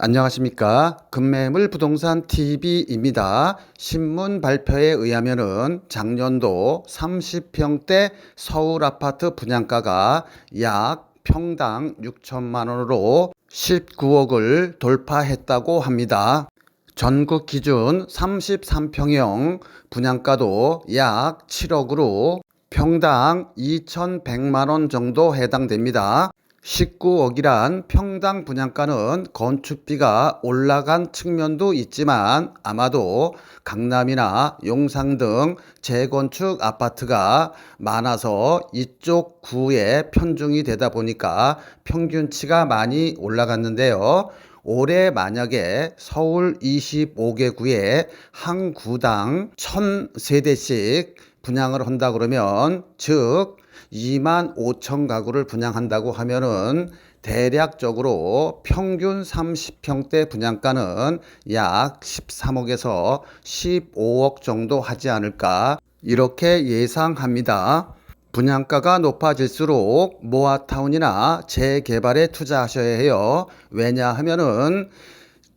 안녕하십니까. 금매물 부동산 TV입니다. 신문 발표에 의하면은 작년도 30평대 서울 아파트 분양가가 약 평당 6천만 원으로 19억을 돌파했다고 합니다. 전국 기준 33평형 분양가도 약 7억으로 평당 2,100만 원 정도 해당됩니다. 19억이란 평당 분양가는 건축비가 올라간 측면도 있지만 아마도 강남이나 용산 등 재건축 아파트가 많아서 이쪽 구에 편중이 되다 보니까 평균치가 많이 올라갔는데요. 올해 만약에 서울 25개 구에 한 구당 1,000세대씩 분양을 한다 그러면 즉 2만 5천 가구를 분양한다고 하면은 대략적으로 평균 30평대 분양가는 약 13억에서 15억 정도 하지 않을까 이렇게 예상합니다. 분양가가 높아질수록 모아타운이나 재개발에 투자하셔야 해요. 왜냐하면은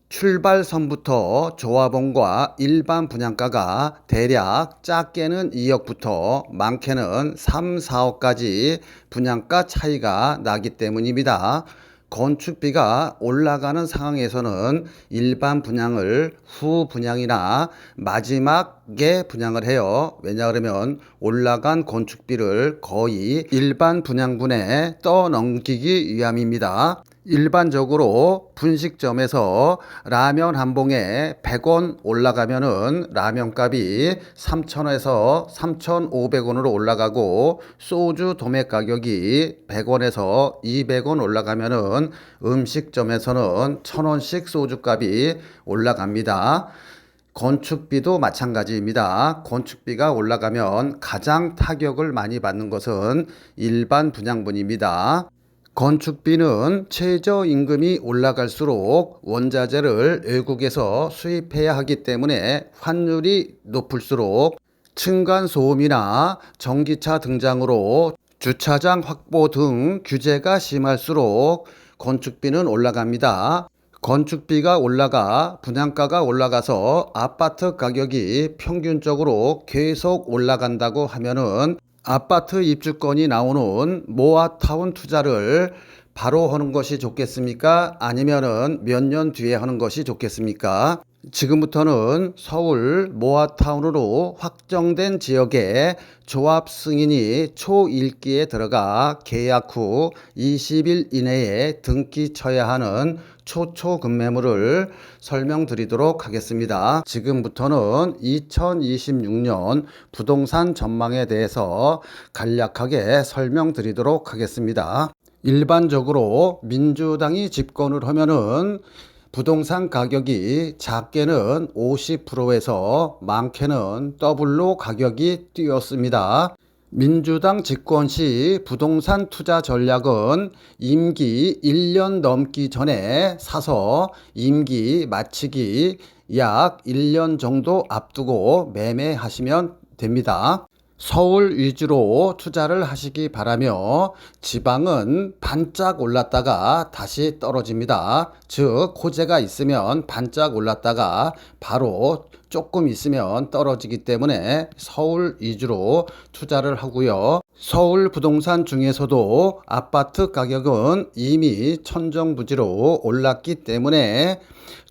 출발선부터 조합원과 일반 분양가가 대략 작게는 2억부터 많게는 3, 4억까지 분양가 차이가 나기 때문입니다. 건축비가 올라가는 상황에서는 일반 분양을 후 분양이나 마지막에 분양을 해요. 왜냐 그러면 올라간 건축비를 거의 일반 분양분에 떠넘기기 위함입니다. 일반적으로 분식점에서 라면 한 봉에 100원 올라가면은 라면값이 3,000원에서 3,500원으로 올라가고 소주 도매 가격이 100원에서 200원 올라가면은 음식점에서는 1,000원씩 소주값이 올라갑니다. 건축비도 마찬가지입니다. 건축비가 올라가면 가장 타격을 많이 받는 것은 일반 분양분입니다. 건축비는 최저임금이 올라갈수록 원자재를 외국에서 수입해야 하기 때문에 환율이 높을수록 층간소음이나 전기차 등장으로 주차장 확보 등 규제가 심할수록 건축비는 올라갑니다. 건축비가 올라가 분양가가 올라가서 아파트 가격이 평균적으로 계속 올라간다고 하면은 아파트 입주권이 나오는 모아타운 투자를 바로 하는 것이 좋겠습니까? 아니면은 몇 년 뒤에 하는 것이 좋겠습니까? 지금부터는 서울 모아타운으로 확정된 지역에 조합 승인이 초일기에 들어가 계약 후 20일 이내에 등기 쳐야 하는 초초급매물을 설명드리도록 하겠습니다. 지금부터는 2026년 부동산 전망에 대해서 간략하게 설명드리도록 하겠습니다. 일반적으로 민주당이 집권을 하면은 부동산 가격이 작게는 50%에서 많게는 더블로 가격이 뛰었습니다. 민주당 집권 시 부동산 투자 전략은 임기 1년 넘기 전에 사서 임기 마치기 약 1년 정도 앞두고 매매하시면 됩니다. 서울 위주로 투자를 하시기 바라며 지방은 반짝 올랐다가 다시 떨어집니다. 즉 호재가 있으면 반짝 올랐다가 바로 조금 있으면 떨어지기 때문에 서울 위주로 투자를 하고요. 서울 부동산 중에서도 아파트 가격은 이미 천정부지로 올랐기 때문에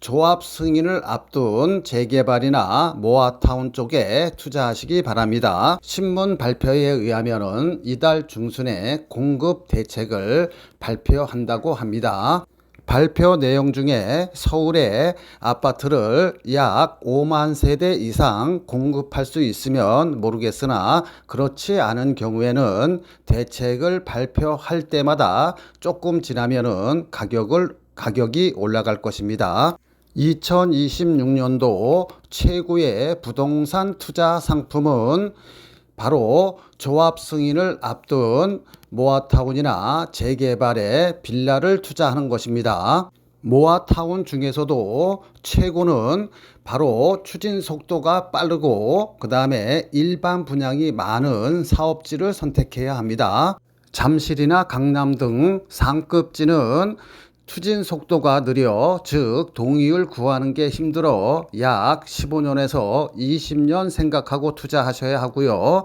조합 승인을 앞둔 재개발이나 모아타운 쪽에 투자하시기 바랍니다. 신문 발표에 의하면 이달 중순에 공급 대책을 발표한다고 합니다. 발표 내용 중에 서울에 아파트를 약 5만 세대 이상 공급할 수 있으면 모르겠으나 그렇지 않은 경우에는 대책을 발표할 때마다 조금 지나면은 가격이 올라갈 것입니다. 2026년도 최고의 부동산 투자 상품은 바로 조합 승인을 앞둔 모아타운이나 재개발에 빌라를 투자하는 것입니다. 모아타운 중에서도 최고는 바로 추진 속도가 빠르고 그 다음에 일반 분양이 많은 사업지를 선택해야 합니다. 잠실이나 강남 등 상급지는 추진 속도가 느려 즉 동의율 구하는 게 힘들어 약 15년에서 20년 생각하고 투자하셔야 하고요.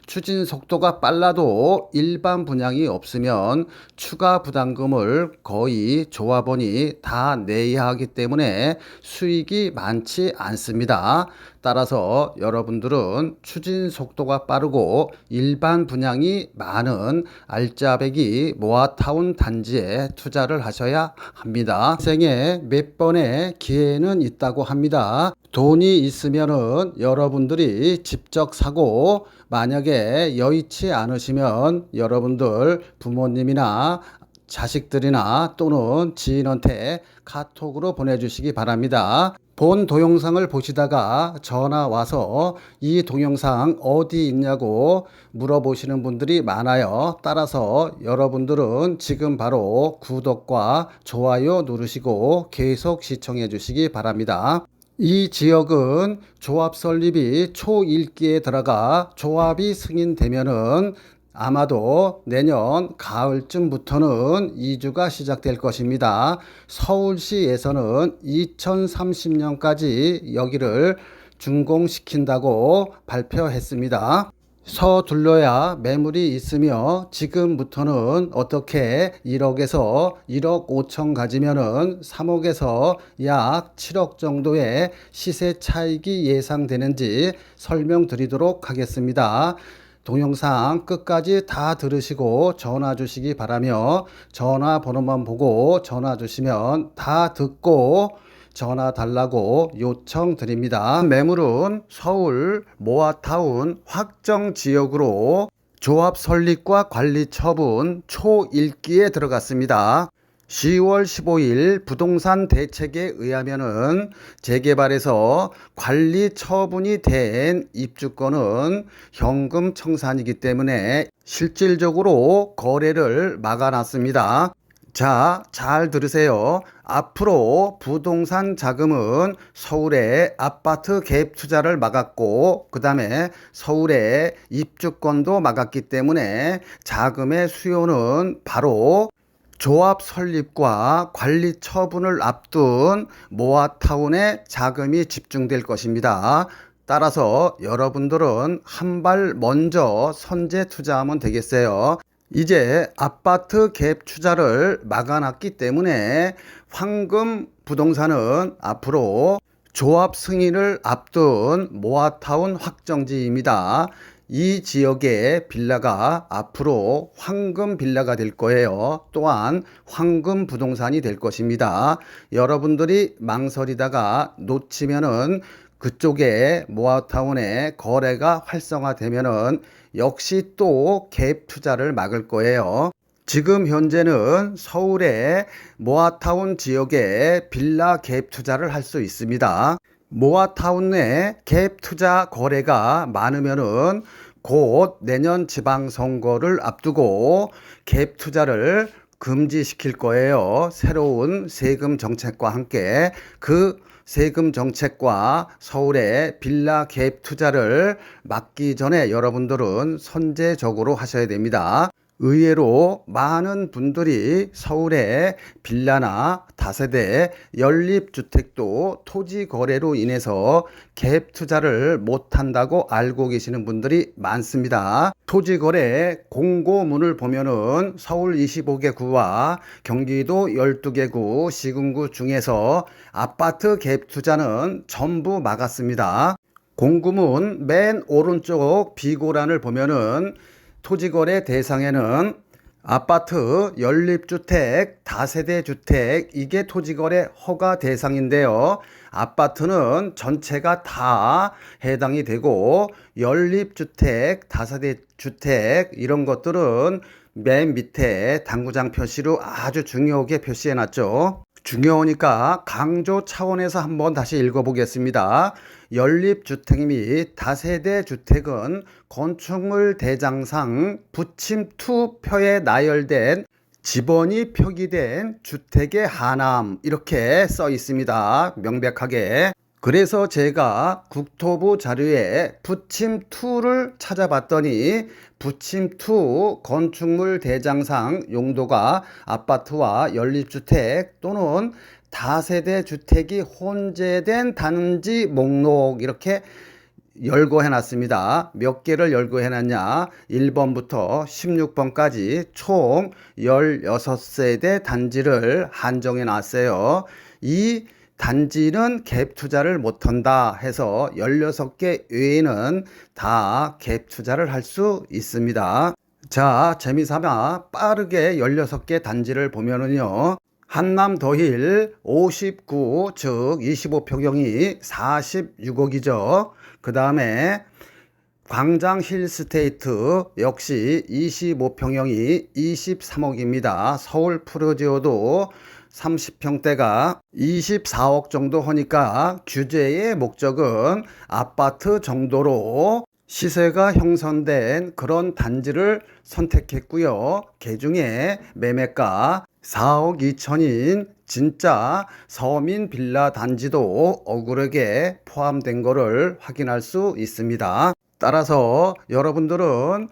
추진 속도가 빨라도 일반 분양이 없으면 추가 부담금을 거의 조합원이 다 내야 하기 때문에 수익이 많지 않습니다. 따라서 여러분들은 추진 속도가 빠르고 일반 분양이 많은 알짜배기 모아타운 단지에 투자를 하셔야 합니다. 생에 몇 번의 기회는 있다고 합니다. 돈이 있으면은 여러분들이 직접 사고 만약에 여의치 않으시면 여러분들 부모님이나 자식들이나 또는 지인한테 카톡으로 보내주시기 바랍니다. 본 동영상을 보시다가 전화 와서 이 동영상 어디 있냐고 물어보시는 분들이 많아요. 따라서 여러분들은 지금 바로 구독과 좋아요 누르시고 계속 시청해 주시기 바랍니다. 이 지역은 조합 설립이 초1기에 들어가 조합이 승인되면은 아마도 내년 가을쯤부터는 이주가 시작될 것입니다. 서울시에서는 2030년까지 여기를 준공시킨다고 발표했습니다. 서둘러야 매물이 있으며 지금부터는 어떻게 1억에서 1억 5천 가지면은 3억에서 약 7억 정도의 시세 차익이 예상되는지 설명드리도록 하겠습니다. 동영상 끝까지 다 들으시고 전화 주시기 바라며 전화번호만 보고 전화 주시면 다 듣고 전화 달라고 요청드립니다. 매물은 서울 모아타운 확정 지역으로 조합 설립과 관리 처분 초1기에 들어갔습니다. 10월 15일 부동산 대책에 의하면은 재개발에서 관리 처분이 된 입주권은 현금 청산이기 때문에 실질적으로 거래를 막아놨습니다. 자, 잘 들으세요. 앞으로 부동산 자금은 서울에 아파트 갭 투자를 막았고 그 다음에 서울에 입주권도 막았기 때문에 자금의 수요는 바로 조합 설립과 관리 처분을 앞둔 모아타운에 자금이 집중될 것입니다. 따라서 여러분들은 한 발 먼저 선제 투자하면 되겠어요. 이제 아파트 갭 투자를 막아놨기 때문에 황금 부동산은 앞으로 조합 승인을 앞둔 모아타운 확정지입니다. 이 지역의 빌라가 앞으로 황금 빌라가 될 거예요. 또한 황금 부동산이 될 것입니다. 여러분들이 망설이다가 놓치면은 그쪽에 모아타운에 거래가 활성화되면은 역시 또 갭 투자를 막을 거예요. 지금 현재는 서울의 모아타운 지역에 빌라 갭 투자를 할 수 있습니다. 모아타운 내 갭 투자 거래가 많으면은 곧 내년 지방선거를 앞두고 갭 투자를 금지시킬 거예요. 새로운 세금 정책과 함께 그 세금 정책과 서울의 빌라 갭 투자를 막기 전에 여러분들은 선제적으로 하셔야 됩니다. 의외로 많은 분들이 서울의 빌라나 다세대 연립주택도 토지 거래로 인해서 갭 투자를 못한다고 알고 계시는 분들이 많습니다. 토지 거래 공고문을 보면은 서울 25개 구와 경기도 12개 구 시군구 중에서 아파트 갭 투자는 전부 막았습니다. 공고문 맨 오른쪽 비고란을 보면은 토지거래 대상에는 아파트, 연립주택, 다세대 주택 이게 토지거래 허가 대상인데요. 아파트는 전체가 다 해당이 되고 연립주택, 다세대 주택 이런 것들은 맨 밑에 당구장 표시로 아주 중요하게 표시해 놨죠. 중요하니까 강조 차원에서 한번 다시 읽어보겠습니다. 연립주택 및 다세대 주택은 건축물 대장상 부침 투표에 나열된 지번이 표기된 주택의 하남 이렇게 써 있습니다. 명백하게. 그래서 제가 국토부 자료에 부침2를 찾아봤더니 부침2 건축물 대장상 용도가 아파트와 연립주택 또는 다세대 주택이 혼재된 단지 목록 이렇게 열거해 놨습니다. 몇 개를 열거해 놨냐? 1번부터 16번까지 총 16세대 단지를 한정해 놨어요. 이 단지는 갭 투자를 못한다 해서 16개 외에는 다 갭 투자를 할 수 있습니다. 자, 재미삼아 빠르게 16개 단지를 보면은요. 한남 더힐 59, 즉 25평형이 46억이죠. 그 다음에 광장 힐스테이트 역시 25평형이 23억입니다. 서울 프루지오도 30평대가 24억 정도 하니까 규제의 목적은 아파트 정도로 시세가 형성된 그런 단지를 선택했고요. 그중에 매매가 4억 2천인 진짜 서민 빌라 단지도 억울하게 포함된 것을 확인할 수 있습니다. 따라서 여러분들은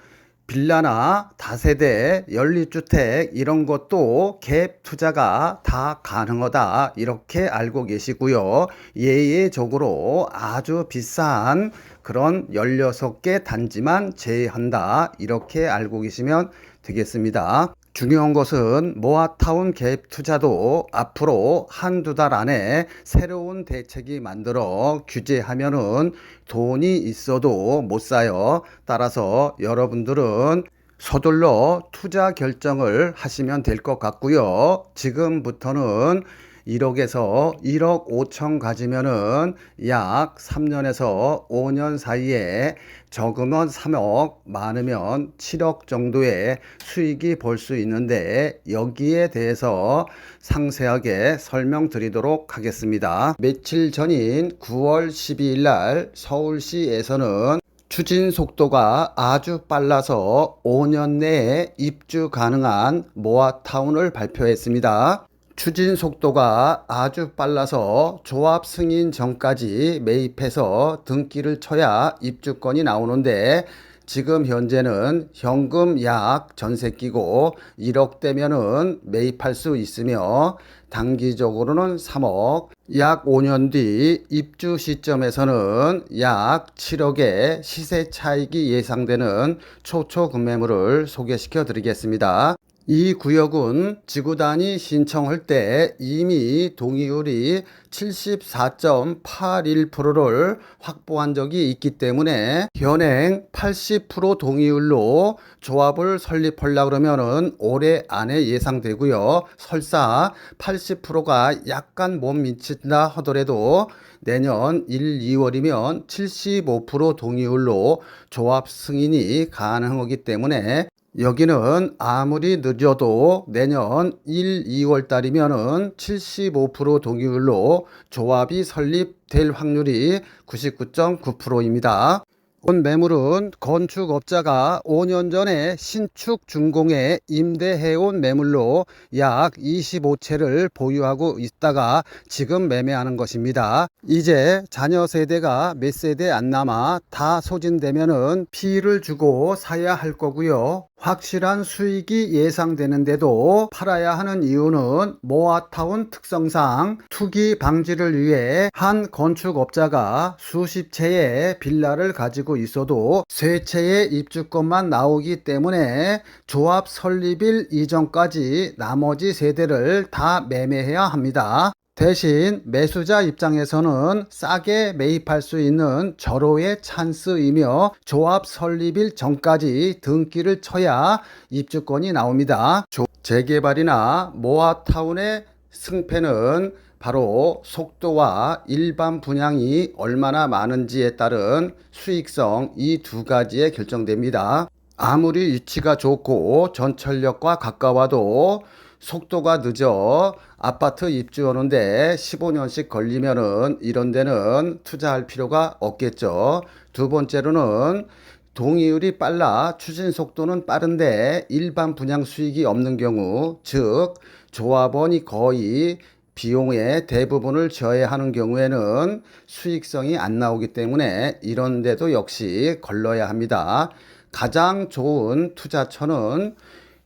빌라나 다세대, 연립주택 이런 것도 갭 투자가 다 가능하다 이렇게 알고 계시고요. 예외적으로 아주 비싼 그런 16개 단지만 제외한다 이렇게 알고 계시면 되겠습니다. 중요한 것은 모아타운 갭 투자도 앞으로 한두 달 안에 새로운 대책이 만들어 규제하면은 돈이 있어도 못 사요. 따라서 여러분들은 서둘러 투자 결정을 하시면 될 것 같고요. 지금부터는 1억에서 1억 5천 가지면은 약 3년에서 5년 사이에 적으면 3억, 많으면 7억 정도의 수익이 볼 수 있는데 여기에 대해서 상세하게 설명드리도록 하겠습니다. 며칠 전인 9월 12일 날 서울시에서는 추진 속도가 아주 빨라서 5년 내에 입주 가능한 모아타운을 발표했습니다. 추진 속도가 아주 빨라서 조합 승인 전까지 매입해서 등기를 쳐야 입주권이 나오는데 지금 현재는 현금 약 전세 끼고 1억 되면은 매입할 수 있으며 단기적으로는 3억, 약 5년 뒤 입주 시점에서는 약 7억의 시세 차익이 예상되는 초초 금매물을 소개시켜 드리겠습니다. 이 구역은 지구단위 신청할 때 이미 동의율이 74.81%를 확보한 적이 있기 때문에 현행 80% 동의율로 조합을 설립하려고 그러면은 올해 안에 예상되고요. 설사 80%가 약간 못 미친다 하더라도 내년 1, 2월이면 75% 동의율로 조합 승인이 가능하기 때문에 여기는 아무리 늦어도 내년 1, 2월 달이면은 75% 동의율로 조합이 설립될 확률이 99.9%입니다. 본 매물은 건축업자가 5년 전에 신축 준공에 임대해온 매물로 약 25채를 보유하고 있다가 지금 매매하는 것입니다. 이제 자녀 세대가 몇 세대 안 남아 다 소진되면은 피를 주고 사야 할 거고요. 확실한 수익이 예상되는데도 팔아야 하는 이유는 모아타운 특성상 투기 방지를 위해 한 건축업자가 수십 채의 빌라를 가지고 있어도 세 채의 입주권만 나오기 때문에 조합 설립일 이전까지 나머지 세대를 다 매매해야 합니다. 대신 매수자 입장에서는 싸게 매입할 수 있는 절호의 찬스이며 조합 설립일 전까지 등기를 쳐야 입주권이 나옵니다. 재개발이나 모아타운의 승패는 바로 속도와 일반 분양이 얼마나 많은지에 따른 수익성 이 두 가지에 결정됩니다. 아무리 위치가 좋고 전철역과 가까워도 속도가 늦어 아파트 입주하는데 15년씩 걸리면은 이런 데는 투자할 필요가 없겠죠. 두 번째로는 동의율이 빨라 추진 속도는 빠른데 일반 분양 수익이 없는 경우, 즉 조합원이 거의 비용의 대부분을 져야 하는 경우에는 수익성이 안 나오기 때문에 이런 데도 역시 걸러야 합니다. 가장 좋은 투자처는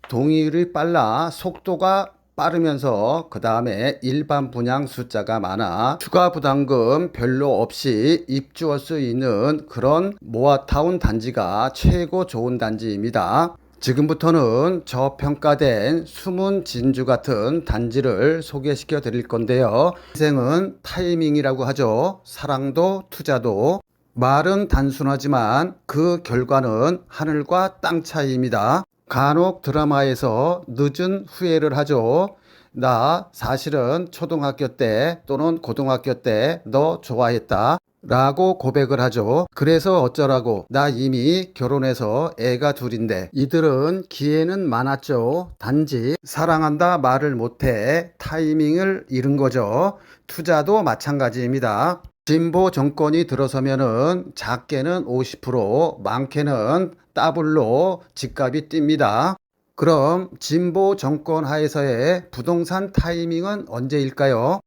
동의율이 빨라 속도가 빠르면서 그 다음에 일반 분양 숫자가 많아 추가 부담금 별로 없이 입주할 수 있는 그런 모아타운 단지가 최고 좋은 단지입니다. 지금부터는 저평가된 숨은 진주 같은 단지를 소개시켜 드릴 건데요. 인생은 타이밍이라고 하죠. 사랑도 투자도. 말은 단순하지만 그 결과는 하늘과 땅 차이입니다. 간혹 드라마에서 늦은 후회를 하죠. 나 사실은 초등학교 때 또는 고등학교 때 너 좋아했다 라고 고백을 하죠. 그래서 어쩌라고, 나 이미 결혼해서 애가 둘인데. 이들은 기회는 많았죠. 단지 사랑한다 말을 못해 타이밍을 잃은 거죠. 투자도 마찬가지입니다. 진보 정권이 들어서면은 작게는 50%, 많게는 더블로 집값이 뜁니다. 그럼 진보 정권 하에서의 부동산 타이밍은 언제일까요?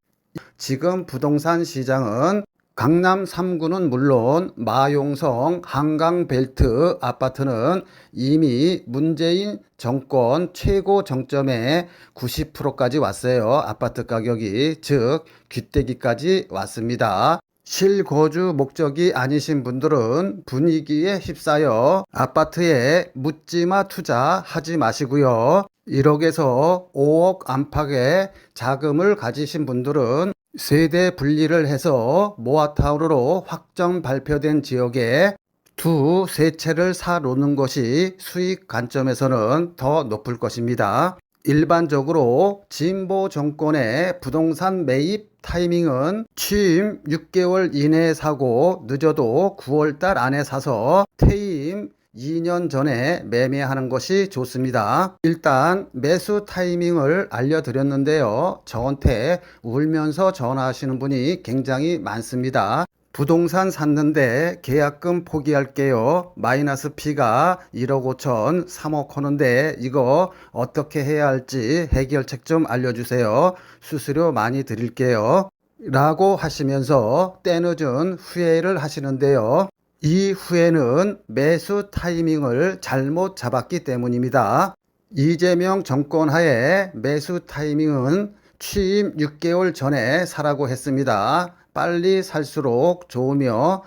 지금 부동산 시장은 강남 3구는 물론 마용성, 한강벨트 아파트는 이미 문재인 정권 최고 정점에 90%까지 왔어요. 아파트 가격이, 즉 귀때기까지 왔습니다. 실거주 목적이 아니신 분들은 분위기에 휩싸여 아파트에 묻지마 투자하지 마시고요. 1억에서 5억 안팎의 자금을 가지신 분들은 세대 분리를 해서 모아타운으로 확정 발표된 지역에 두 세 채를 사 놓는 것이 수익 관점에서는 더 높을 것입니다. 일반적으로 진보 정권의 부동산 매입 타이밍은 취임 6개월 이내에 사고 늦어도 9월달 안에 사서 퇴임 2년 전에 매매하는 것이 좋습니다. 일단 매수 타이밍을 알려드렸는데요. 저한테 울면서 전화하시는 분이 굉장히 많습니다. 부동산 샀는데 계약금 포기할게요. 마이너스 P가 1억 5천, 3억 하는데 이거 어떻게 해야 할지 해결책 좀 알려주세요. 수수료 많이 드릴게요. 라고 하시면서 때늦은 후회를 하시는데요. 이 후회는 매수 타이밍을 잘못 잡았기 때문입니다. 이재명 정권 하에 매수 타이밍은 취임 6개월 전에 사라고 했습니다. 빨리 살수록 좋으며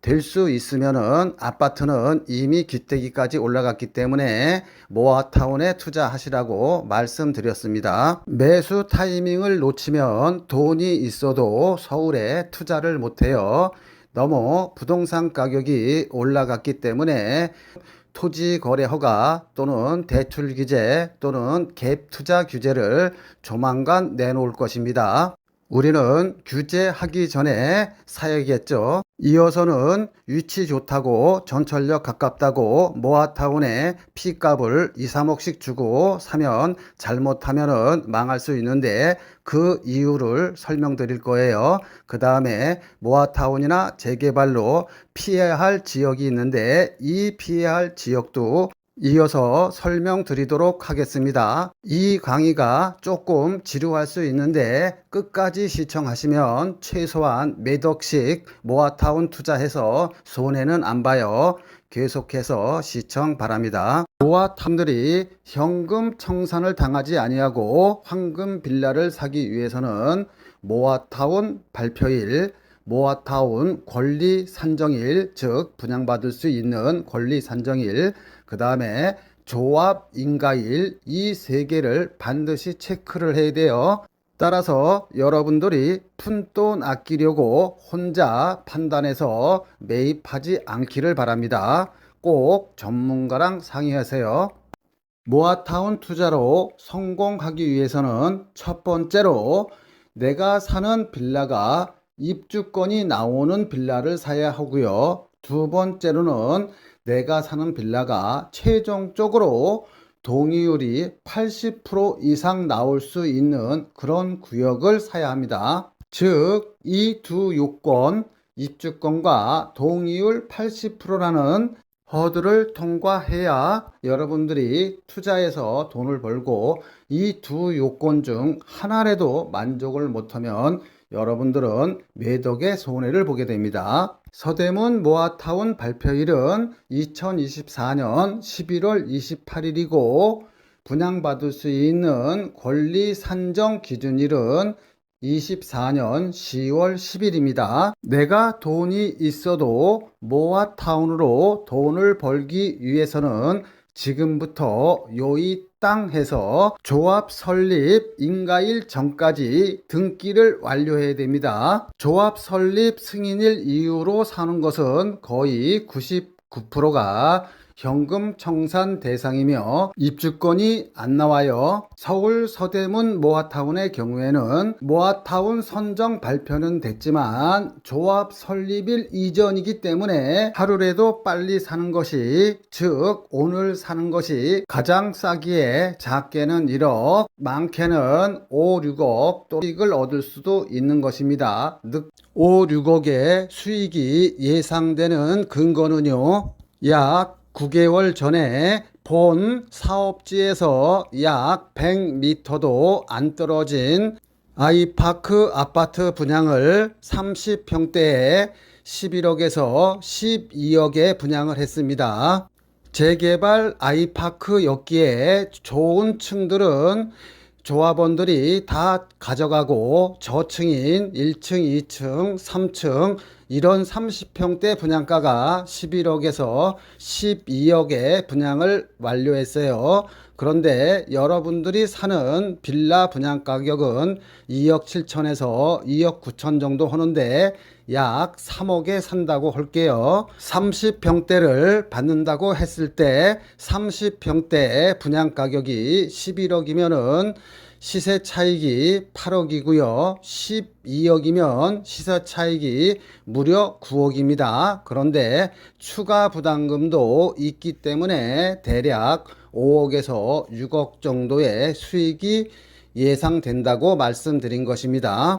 될 수 있으면은 아파트는 이미 귀때기까지 올라갔기 때문에 모아타운에 투자하시라고 말씀드렸습니다. 매수 타이밍을 놓치면 돈이 있어도 서울에 투자를 못해요. 너무 부동산 가격이 올라갔기 때문에 토지 거래 허가 또는 대출 규제 또는 갭 투자 규제를 조만간 내놓을 것입니다. 우리는 규제하기 전에 사야겠죠. 이어서는 위치 좋다고 전철역 가깝다고 모아타운에 P값을 2, 3억씩 주고 사면 잘못하면 망할 수 있는데 그 이유를 설명드릴 거예요. 그 다음에 모아타운이나 재개발로 피해야 할 지역이 있는데 이 피해야 할 지역도 이어서 설명드리도록 하겠습니다. 이 강의가 조금 지루할 수 있는데 끝까지 시청하시면 최소한 몇 억씩 모아타운 투자해서 손해는 안 봐요. 계속해서 시청 바랍니다. 모아타운들이 현금 청산을 당하지 아니하고 황금 빌라를 사기 위해서는 모아타운 발표일, 모아타운 권리 산정일, 즉 분양받을 수 있는 권리 산정일, 그 다음에 조합 인가일, 이 세 개를 반드시 체크를 해야 돼요. 따라서 여러분들이 푼돈 아끼려고 혼자 판단해서 매입하지 않기를 바랍니다. 꼭 전문가랑 상의하세요. 모아타운 투자로 성공하기 위해서는 첫 번째로 내가 사는 빌라가 입주권이 나오는 빌라를 사야 하고요. 두 번째로는 내가 사는 빌라가 최종적으로 동의율이 80% 이상 나올 수 있는 그런 구역을 사야 합니다. 즉, 이 두 요건, 입주권과 동의율 80%라는 허들을 통과해야 여러분들이 투자해서 돈을 벌고, 이 두 요건 중 하나라도 만족을 못하면 여러분들은 매덕의 손해를 보게 됩니다. 서대문 모아타운 발표일은 2024년 11월 28일이고 분양받을 수 있는 권리 산정 기준일은 24년 10월 10일입니다. 내가 돈이 있어도 모아타운으로 돈을 벌기 위해서는 지금부터 요이 땅 해서 조합 설립 인가일 전까지 등기를 완료해야 됩니다. 조합 설립 승인일 이후로 사는 것은 거의 99%가 현금 청산 대상이며 입주권이 안 나와요. 서울 서대문 모아타운의 경우에는 모아타운 선정 발표는 됐지만 조합 설립일 이전이기 때문에 하루라도 빨리 사는 것이, 즉 오늘 사는 것이 가장 싸기에 작게는 1억, 많게는 5, 6억 또 수익을 얻을 수도 있는 것입니다. 5, 6억의 수익이 예상되는 근거는요, 약 9개월 전에 본 사업지에서 약 100m도 안 떨어진 아이파크 아파트 분양을 30평대에 11억에서 12억에 분양을 했습니다. 재개발 아이파크였기에 좋은 층들은 조합원들이 다 가져가고 저층인 1층, 2층, 3층 이런 30평대 분양가가 11억에서 12억에 분양을 완료했어요. 그런데 여러분들이 사는 빌라 분양 가격은 2억 7천에서 2억 9천 정도 하는데 약 3억에 산다고 할게요. 30평대를 받는다고 했을 때 30평대 분양 가격이 11억이면은 시세 차익이 8억이고요. 12억이면 시세 차익이 무려 9억입니다. 그런데 추가 부담금도 있기 때문에 대략 5억에서 6억 정도의 수익이 예상된다고 말씀드린 것입니다.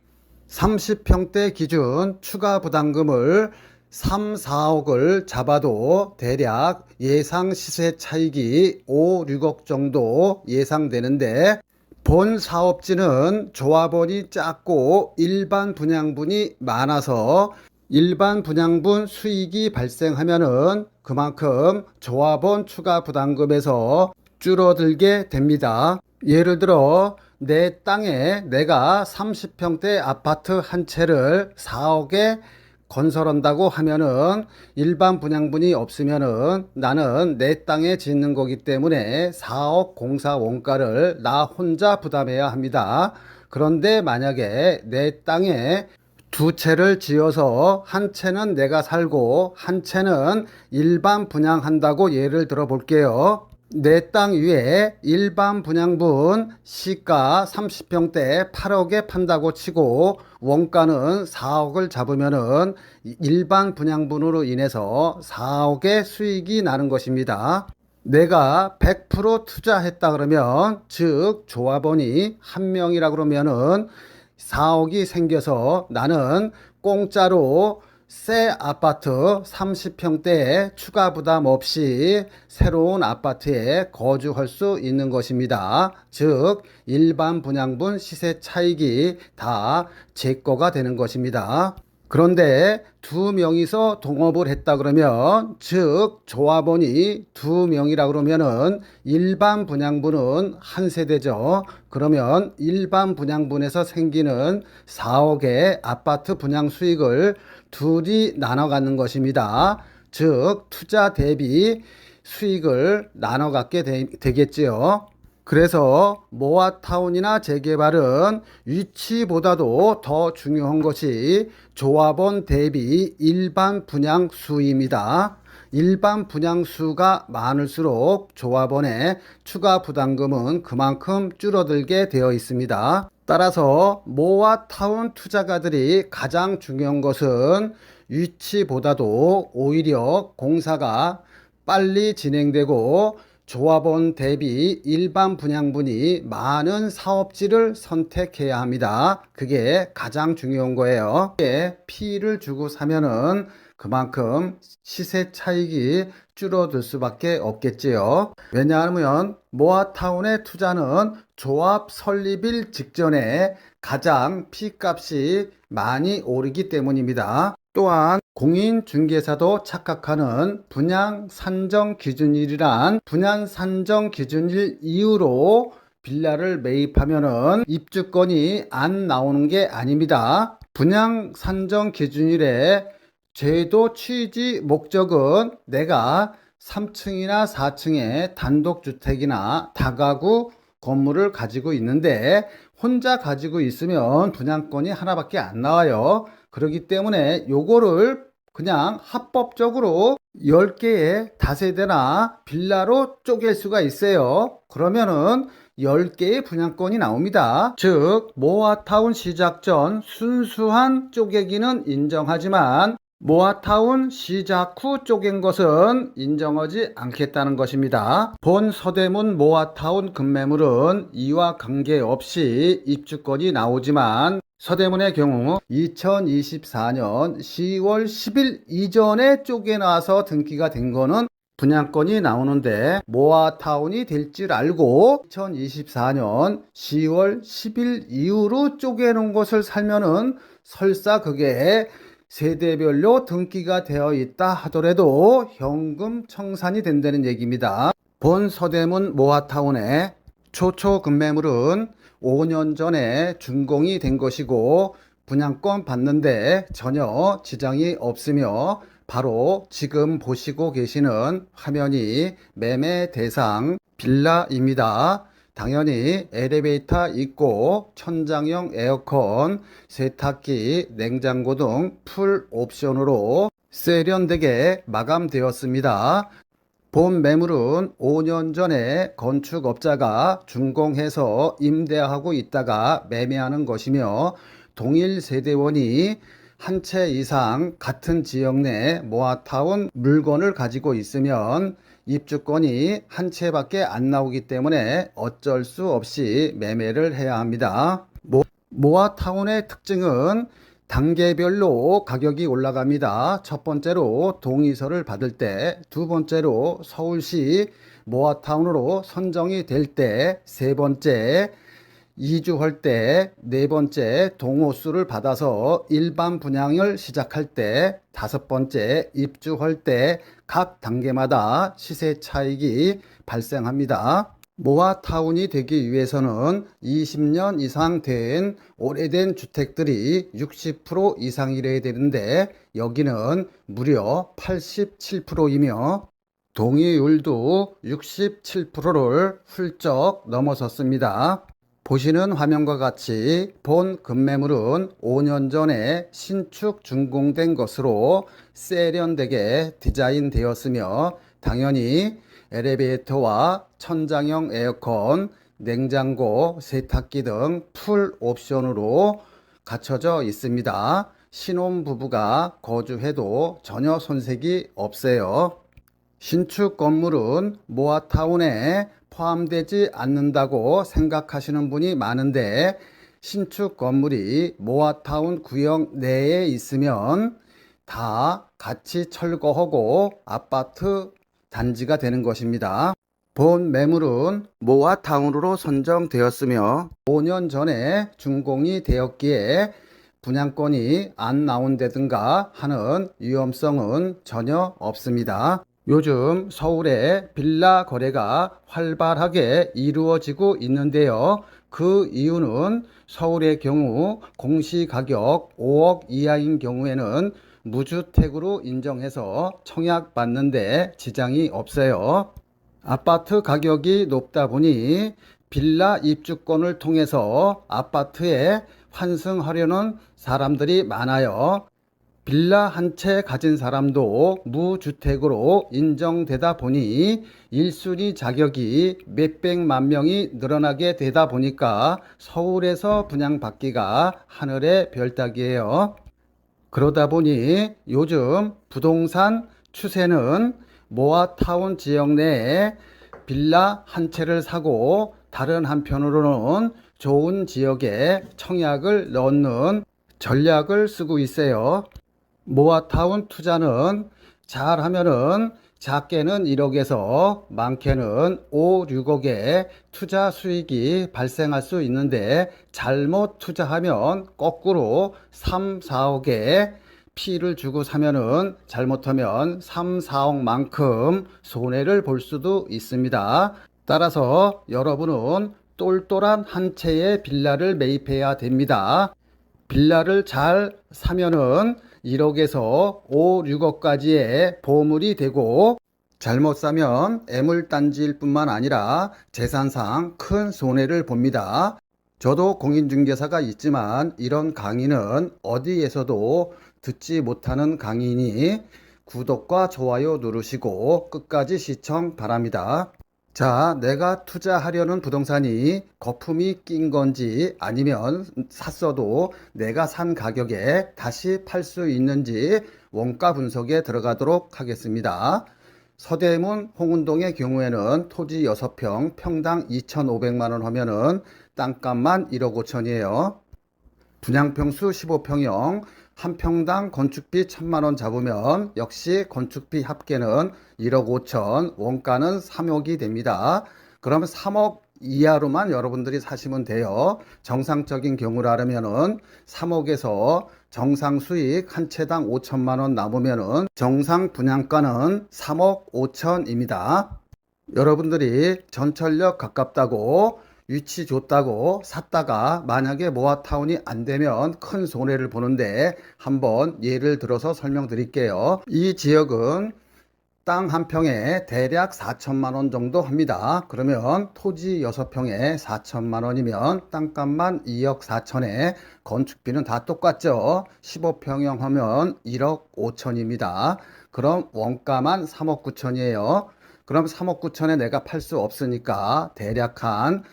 30평대 기준 추가 부담금을 3, 4억을 잡아도 대략 예상 시세 차익이 5, 6억 정도 예상되는데, 본 사업지는 조합원이 작고 일반 분양분이 많아서 일반 분양분 수익이 발생하면은 그만큼 조합원 추가 부담금에서 줄어들게 됩니다. 예를 들어 내 땅에 내가 30평대 아파트 한 채를 4억에 건설한다고 하면은 일반 분양분이 없으면은 나는 내 땅에 짓는 거기 때문에 4억 공사 원가를 나 혼자 부담해야 합니다. 그런데 만약에 내 땅에 두 채를 지어서 한 채는 내가 살고 한 채는 일반 분양한다고 예를 들어 볼게요. 내 땅 위에 일반 분양분 시가 30평대 8억에 판다고 치고 원가는 4억을 잡으면은 일반 분양분으로 인해서 4억의 수익이 나는 것입니다. 내가 100% 투자했다 그러면, 즉 조합원이 한 명이라 그러면은 4억이 생겨서 나는 공짜로 새 아파트 30평대에 추가 부담 없이 새로운 아파트에 거주할 수 있는 것입니다. 즉 일반 분양분 시세 차익이 다 제 거가 되는 것입니다. 그런데 두 명이서 동업을 했다 그러면, 즉 조합원이 두 명이라 그러면은 일반 분양분은 한 세대죠. 그러면 일반 분양분에서 생기는 4억의 아파트 분양 수익을 둘이 나눠 갖는 것입니다. 즉 투자 대비 수익을 나눠 갖게 되겠지요. 그래서 모아타운이나 재개발은 위치보다도 더 중요한 것이 조합원 대비 일반 분양수입니다. 일반 분양수가 많을수록 조합원의 추가 부담금은 그만큼 줄어들게 되어 있습니다. 따라서 모아타운 투자가들이 가장 중요한 것은 위치보다도 오히려 공사가 빨리 진행되고 조합원 대비 일반 분양분이 많은 사업지를 선택해야 합니다. 그게 가장 중요한 거예요. 피를 주고 사면은 그만큼 시세 차익이 줄어들 수밖에 없겠지요. 왜냐하면 모아타운의 투자는 조합 설립일 직전에 가장 P값이 많이 오르기 때문입니다. 또한 공인중개사도 착각하는 분양 산정 기준일이란 분양 산정 기준일 이후로 빌라를 매입하면은 입주권이 안 나오는 게 아닙니다. 분양 산정 기준일에 제도 취지 목적은 내가 3층이나 4층의 단독주택이나 다가구 건물을 가지고 있는데 혼자 가지고 있으면 분양권이 하나밖에 안 나와요. 그렇기 때문에 요거를 그냥 합법적으로 10개의 다세대나 빌라로 쪼갤 수가 있어요. 그러면은 10개의 분양권이 나옵니다. 즉 모아타운 시작 전 순수한 쪼개기는 인정하지만 모아타운 시작 후 쪼갠 것은 인정하지 않겠다는 것입니다. 본 서대문 모아타운 급매물은 이와 관계없이 입주권이 나오지만 서대문의 경우 2024년 10월 10일 이전에 쪼개놔서 등기가 된 거는 분양권이 나오는데 모아타운이 될 줄 알고 2024년 10월 10일 이후로 쪼개놓은 것을 살면은 설사 그게 세대별로 등기가 되어 있다 하더라도 현금 청산이 된다는 얘기입니다. 본 서대문 모아타운의 초초 급매물은 5년 전에 준공이 된 것이고 분양권 받는데 전혀 지장이 없으며 바로 지금 보시고 계시는 화면이 매매 대상 빌라입니다. 당연히 엘리베이터 있고 천장형 에어컨, 세탁기, 냉장고 등 풀 옵션으로 세련되게 마감되었습니다. 본 매물은 5년 전에 건축업자가 준공해서 임대하고 있다가 매매하는 것이며 동일 세대원이 한 채 이상 같은 지역 내 모아타운 물건을 가지고 있으면 입주권이 한 채밖에 안 나오기 때문에 어쩔 수 없이 매매를 해야 합니다. 모아타운의 특징은 단계별로 가격이 올라갑니다. 첫 번째로 동의서를 받을 때, 두 번째로 서울시 모아타운으로 선정이 될 때, 세 번째 이주할 때, 네 번째 동호수를 받아서 일반 분양을 시작할 때, 다섯 번째 입주할 때 각 단계마다 시세 차익이 발생합니다. 모아타운이 되기 위해서는 20년 이상 된 오래된 주택들이 60% 이상이래야 되는데 여기는 무려 87%이며 동의율도 67%를 훌쩍 넘어섰습니다. 보시는 화면과 같이 본 급매물은 5년 전에 신축 준공된 것으로 세련되게 디자인되었으며 당연히 엘리베이터와 천장형 에어컨, 냉장고, 세탁기 등 풀 옵션으로 갖춰져 있습니다. 신혼부부가 거주해도 전혀 손색이 없어요. 신축 건물은 모아타운에 포함되지 않는다고 생각하시는 분이 많은데 신축 건물이 모아타운 구역 내에 있으면 다 같이 철거하고 아파트 단지가 되는 것입니다. 본 매물은 모아타운으로 선정되었으며 5년 전에 준공이 되었기에 분양권이 안 나온다든가 하는 위험성은 전혀 없습니다. 요즘 서울에 빌라 거래가 활발하게 이루어지고 있는데요. 그 이유는 서울의 경우 공시가격 5억 이하인 경우에는 무주택으로 인정해서 청약받는데 지장이 없어요. 아파트 가격이 높다 보니 빌라 입주권을 통해서 아파트에 환승하려는 사람들이 많아요. 빌라 한 채 가진 사람도 무주택으로 인정되다 보니 1순위 자격이 몇백만 명이 늘어나게 되다 보니까 서울에서 분양받기가 하늘의 별 따기예요. 그러다 보니 요즘 부동산 추세는 모아타운 지역 내에 빌라 한 채를 사고 다른 한편으로는 좋은 지역에 청약을 넣는 전략을 쓰고 있어요. 모아타운 투자는 잘하면은 작게는 1억에서 많게는 5, 6억의 투자 수익이 발생할 수 있는데 잘못 투자하면 거꾸로 3, 4억의 피를 주고 사면은 잘못하면 3, 4억만큼 손해를 볼 수도 있습니다. 따라서 여러분은 똘똘한 한 채의 빌라를 매입해야 됩니다. 빌라를 잘 사면은 1억에서 5, 6억까지의 보물이 되고 잘못 사면 애물단지일 뿐만 아니라 재산상 큰 손해를 봅니다. 저도 공인중개사가 있지만 이런 강의는 어디에서도 듣지 못하는 강의니 구독과 좋아요 누르시고 끝까지 시청 바랍니다. 자, 내가 투자하려는 부동산이 거품이 낀 건지 아니면 샀어도 내가 산 가격에 다시 팔 수 있는지 원가 분석에 들어가도록 하겠습니다. 서대문 홍은동의 경우에는 토지 6평 평당 2,500만 원 하면은 땅값만 1억 5천이에요. 분양평수 15평형 한 평당 건축비 1,000만 원 잡으면 역시 건축비 합계는 1억 5천, 원가는 3억이 됩니다. 그러면 3억 이하로만 여러분들이 사시면 돼요. 정상적인 경우라면은 3억에서 정상 수익 한 채당 5천만 원 남으면은 정상 분양가는 3억 5천입니다. 여러분들이 전철역 가깝다고 위치 좋다고 샀다가 만약에 모아타운이 안 되면 큰 손해를 보는데 한번 예를 들어서 설명드릴게요. 이 지역은 땅 한 평에 대략 4천만 원 정도 합니다. 그러면 토지 6평에 4천만 원이면 땅값만 2억 4천에 건축비는 다 똑같죠. 15평형 하면 1억 5천입니다. 그럼 원가만 3억 9천이에요. 그럼 3억 9천에 내가 팔 수 없으니까 대략 한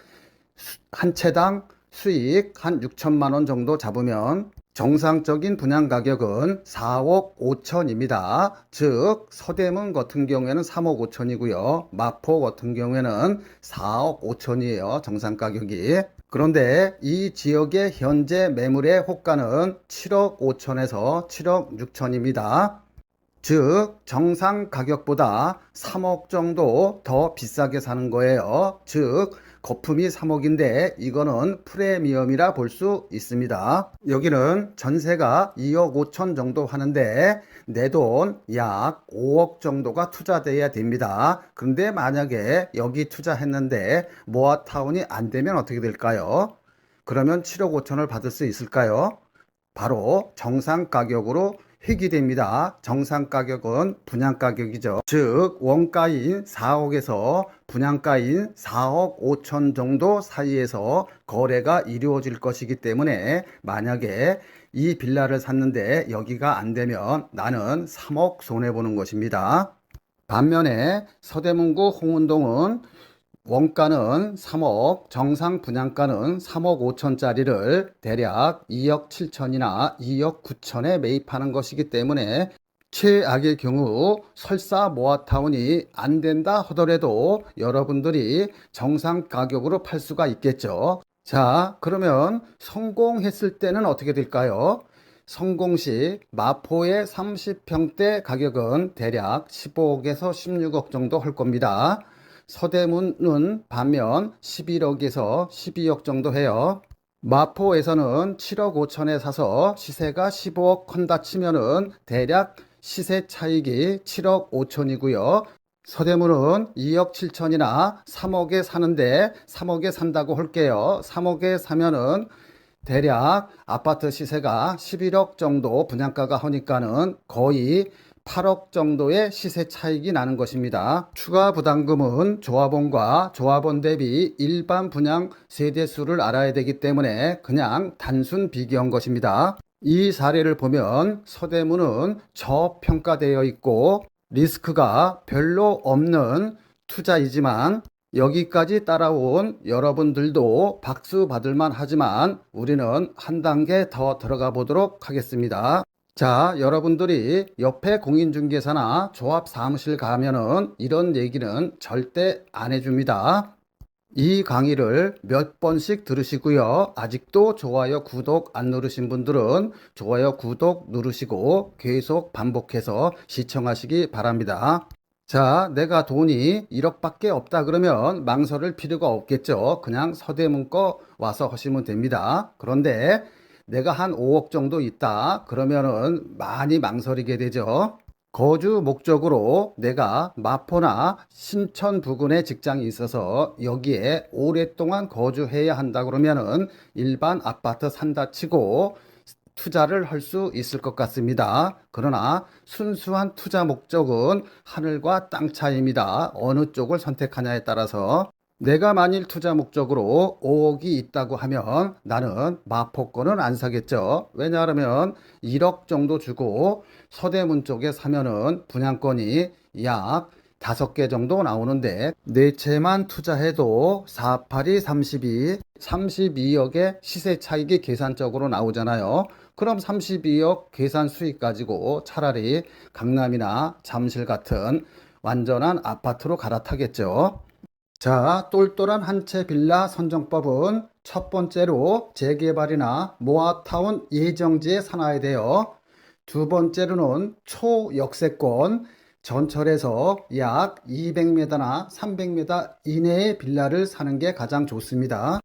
채당 수익 한 6천만 원 정도 잡으면 정상적인 분양 가격은 4억 5천입니다. 즉 서대문 같은 경우에는 3억 5천이고요. 마포 같은 경우에는 4억 5천이에요. 정상 가격이. 그런데 이 지역의 현재 매물의 호가는 7억 5천에서 7억 6천입니다. 즉 정상 가격보다 3억 정도 더 비싸게 사는 거예요. 즉 거품이 3억인데 이거는 프리미엄이라 볼 수 있습니다. 여기는 전세가 2억 5천 정도 하는데 내 돈 약 5억 정도가 투자돼야 됩니다. 그런데 만약에 여기 투자했는데 모아타운이 안 되면 어떻게 될까요? 그러면 7억 5천을 받을 수 있을까요? 바로 정상 가격으로 회귀됩니다. 정상 가격은 분양 가격이죠. 즉 원가인 4억에서 분양가인 4억 5천 정도 사이에서 거래가 이루어질 것이기 때문에 만약에 이 빌라를 샀는데 여기가 안 되면 나는 3억 손해보는 것입니다. 반면에 서대문구 홍은동은 원가는 3억, 정상 분양가는 3억 5천짜리를 대략 2억 7천이나 2억 9천에 매입하는 것이기 때문에 최악의 경우 설사 모아타운이 안 된다 하더라도 여러분들이 정상 가격으로 팔 수가 있겠죠. 자, 그러면 성공했을 때는 어떻게 될까요? 성공 시 마포의 30평대 가격은 대략 15억에서 16억 정도 할 겁니다. 서대문은 반면 11억에서 12억 정도 해요. 마포에서는 7억 5천에 사서 시세가 15억 한다 치면은 대략 시세 차익이 7억 5천이고요. 서대문은 2억 7천이나 3억에 사는데 3억에 산다고 할게요. 3억에 사면은 대략 아파트 시세가 11억 정도 분양가가 하니까는 거의 8억 정도의 시세 차익이 나는 것입니다. 추가 부담금은 조합원과 조합원 대비 일반 분양 세대수를 알아야 되기 때문에 그냥 단순 비교한 것입니다. 이 사례를 보면 서대문은 저평가되어 있고 리스크가 별로 없는 투자이지만 여기까지 따라온 여러분들도 박수 받을만 하지만 우리는 한 단계 더 들어가 보도록 하겠습니다. 자, 여러분들이 옆에 공인중개사나 조합 사무실 가면은 이런 얘기는 절대 안 해줍니다. 이 강의를 몇 번씩 들으시고요. 아직도 좋아요, 구독 안 누르신 분들은 좋아요, 구독 누르시고 계속 반복해서 시청하시기 바랍니다. 자, 내가 돈이 1억밖에 없다 그러면 망설일 필요가 없겠죠. 그냥 서대문 거 와서 하시면 됩니다. 그런데 내가 한 5억 정도 있다 그러면은 많이 망설이게 되죠. 거주 목적으로 내가 마포나 신천 부근에 직장이 있어서 여기에 오랫동안 거주해야 한다 그러면은 일반 아파트 산다 치고 투자를 할 수 있을 것 같습니다. 그러나 순수한 투자 목적은 하늘과 땅 차이입니다. 어느 쪽을 선택하냐에 따라서 내가 만일 투자 목적으로 5억이 있다고 하면 나는 마포권은 안 사겠죠. 왜냐하면 1억 정도 주고 서대문 쪽에 사면은 분양권이 약 5개 정도 나오는데 네 채만 투자해도 4, 8이 32억의 시세 차익이 계산적으로 나오잖아요. 그럼 32억 계산 수익 가지고 차라리 강남이나 잠실 같은 완전한 아파트로 갈아타겠죠. 자, 똘똘한 한 채 빌라 선정법은 첫 번째로 재개발이나 모아타운 예정지에 사놔야 돼요. 두 번째로는 초역세권, 전철에서 약 200m나 300m 이내의 빌라를 사는 게 가장 좋습니다.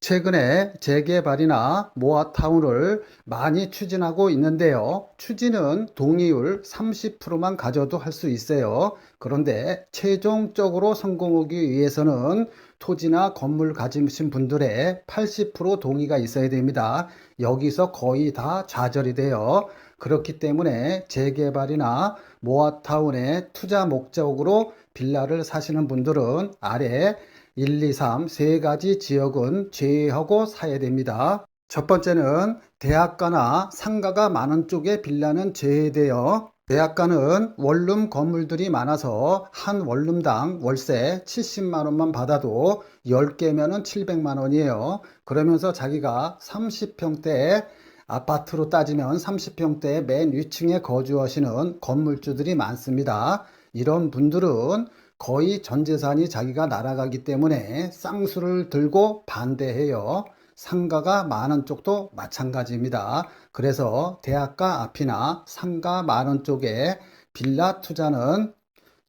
최근에 재개발이나 모아타운을 많이 추진하고 있는데요. 추진은 동의율 30%만 가져도 할 수 있어요. 그런데 최종적으로 성공하기 위해서는 토지나 건물 가지신 분들의 80% 동의가 있어야 됩니다. 여기서 거의 다 좌절이 돼요. 그렇기 때문에 재개발이나 모아타운의 투자 목적으로 빌라를 사시는 분들은 아래 1, 2, 3, 세 가지 지역은 제외하고 사야 됩니다. 첫 번째는 대학가나 상가가 많은 쪽에 빌라는 제외돼요. 대학가는 원룸 건물들이 많아서 한 원룸당 월세 70만 원만 받아도 10개면은 700만 원이에요. 그러면서 자기가 30평대 아파트로 따지면 30평대 맨 위층에 거주하시는 건물주들이 많습니다. 이런 분들은 거의 전 재산이 자기가 날아가기 때문에 쌍수를 들고 반대해요. 상가가 많은 쪽도 마찬가지입니다. 그래서 대학가 앞이나 상가 많은 쪽에 빌라 투자는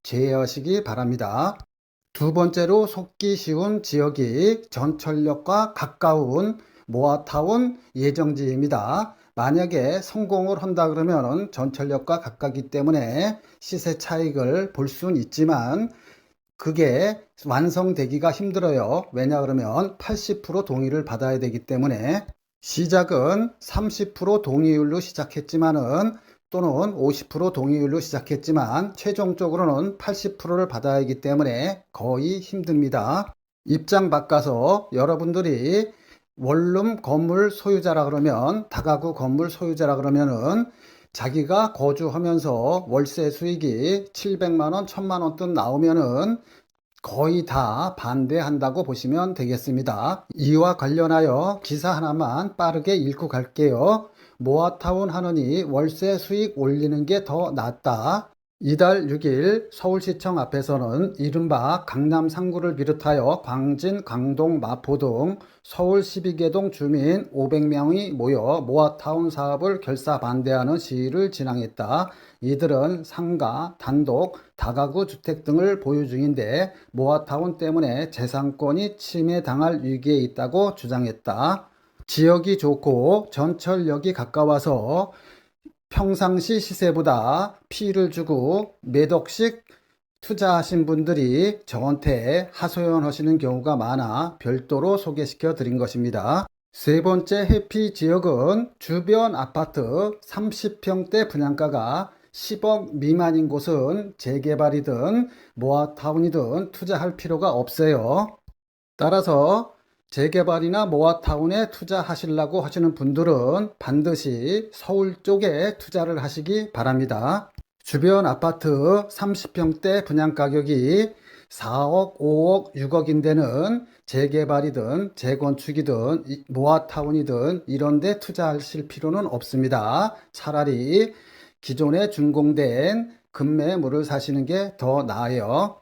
제외하시기 바랍니다. 두 번째로 속기 쉬운 지역이 전철역과 가까운 모아타운 예정지입니다. 만약에 성공을 한다 그러면 전철역과 가깝기 때문에 시세 차익을 볼 수는 있지만 그게 완성되기가 힘들어요. 왜냐 그러면 80% 동의를 받아야 되기 때문에 시작은 30% 동의율로 시작했지만은 또는 50% 동의율로 시작했지만 최종적으로는 80%를 받아야 하기 때문에 거의 힘듭니다. 입장 바꿔서 여러분들이 원룸 건물 소유자라 그러면 다가구 건물 소유자라 그러면은 자기가 거주하면서 월세 수익이 700만 원, 1000만 원 돈 나오면은 거의 다 반대한다고 보시면 되겠습니다. 이와 관련하여 기사 하나만 빠르게 읽고 갈게요. 모아타운 하느니 월세 수익 올리는 게 더 낫다. 이달 6일 서울시청 앞에서는 이른바 강남 3구를 비롯하여 광진, 강동, 마포 등 서울 12개 동 주민 500명이 모여 모아타운 사업을 결사 반대하는 시위를 진행했다. 이들은 상가, 단독, 다가구 주택 등을 보유 중인데 모아타운 때문에 재산권이 침해당할 위기에 있다고 주장했다. 지역이 좋고 전철역이 가까워서 평상시 시세보다 피를 주고 몇 억씩 투자하신 분들이 저한테 하소연하시는 경우가 많아 별도로 소개시켜 드린 것입니다. 세 번째 해피 지역은 주변 아파트 30평대 분양가가 10억 미만인 곳은 재개발이든 모아타운이든 투자할 필요가 없어요. 따라서 재개발이나 모아타운에 투자하시려고 하시는 분들은 반드시 서울 쪽에 투자를 하시기 바랍니다. 주변 아파트 30평대 분양 가격이 4억, 5억, 6억인 데는 재개발이든 재건축이든 모아타운이든 이런 데 투자하실 필요는 없습니다. 차라리 기존에 준공된 급매물을 사시는 게 더 나아요.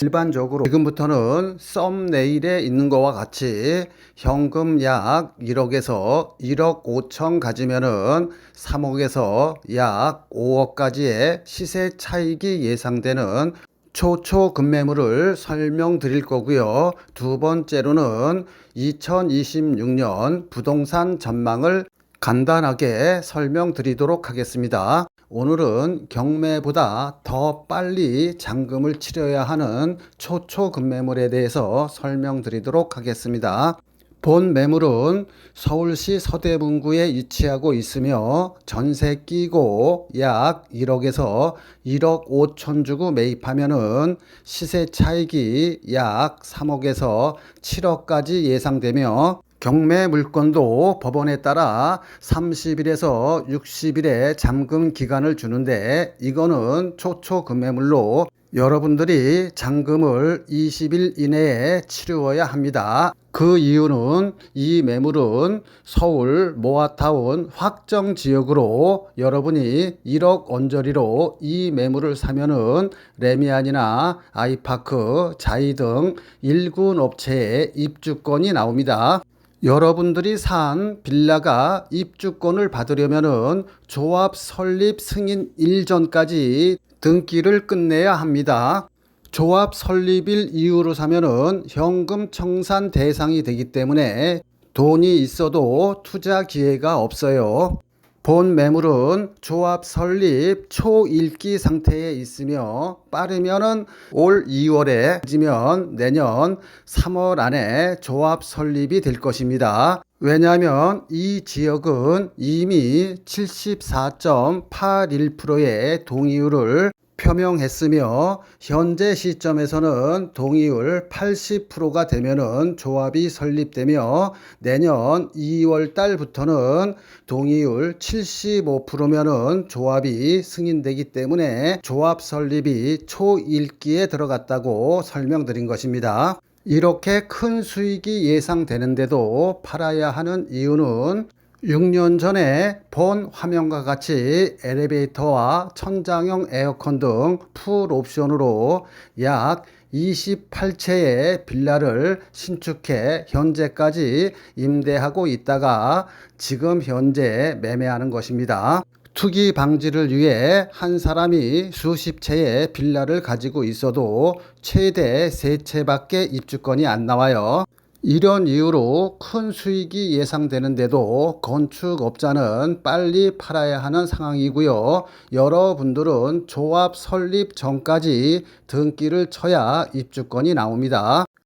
일반적으로 지금부터는 썸네일에 있는 것과 같이 현금 약 1억에서 1억 5천 가지면은 3억에서 약 5억까지의 시세 차익이 예상되는 초초 급매물을 설명드릴 거고요. 두 번째로는 2026년 부동산 전망을 간단하게 설명드리도록 하겠습니다. 오늘은 경매보다 더 빨리 잔금을 치러야 하는 초초 급매물에 대해서 설명드리도록 하겠습니다. 본 매물은 서울시 서대문구에 위치하고 있으며 전세 끼고 약 1억에서 1억 5천 주고 매입하면은 시세 차익이 약 3억에서 7억까지 예상되며 경매 물건도 법원에 따라 30일에서 60일의 잠금 기간을 주는데 이거는 초초 급매물로 여러분들이 잔금을 20일 이내에 치루어야 합니다. 그 이유는 이 매물은 서울 모아타운 확정 지역으로 여러분이 1억 언저리로 이 매물을 사면은 레미안이나 아이파크, 자이 등 1군 업체에 입주권이 나옵니다. 여러분들이 산 빌라가 입주권을 받으려면은 조합 설립 승인 일전까지 등기를 끝내야 합니다. 조합 설립일 이후로 사면은 현금 청산 대상이 되기 때문에 돈이 있어도 투자 기회가 없어요. 본 매물은 조합 설립 초일기 상태에 있으며 빠르면은 올 2월에 늦으면 내년 3월 안에 조합 설립이 될 것입니다. 왜냐하면 이 지역은 이미 74.81%의 동의율을 표명했으며 현재 시점에서는 동의율 80%가 되면은 조합이 설립되며 내년 2월 달부터는 동의율 75%면은 조합이 승인되기 때문에 조합 설립이 초일기에 들어갔다고 설명드린 것입니다. 이렇게 큰 수익이 예상되는데도 팔아야 하는 이유는 6년 전에 본 화면과 같이 엘리베이터와 천장형 에어컨 등 풀 옵션으로 약 28채의 빌라를 신축해 현재까지 임대하고 있다가 지금 현재 매매하는 것입니다. 투기 방지를 위해 한 사람이 수십 채의 빌라를 가지고 있어도 최대 3채밖에 입주권이 안 나와요. 이런 이유로 큰 수익이 예상되는데도 건축업자는 빨리 팔아야 하는 상황이고요. 여러분들은 조합 설립 전까지 등기를 쳐야 입주권이 나옵니다.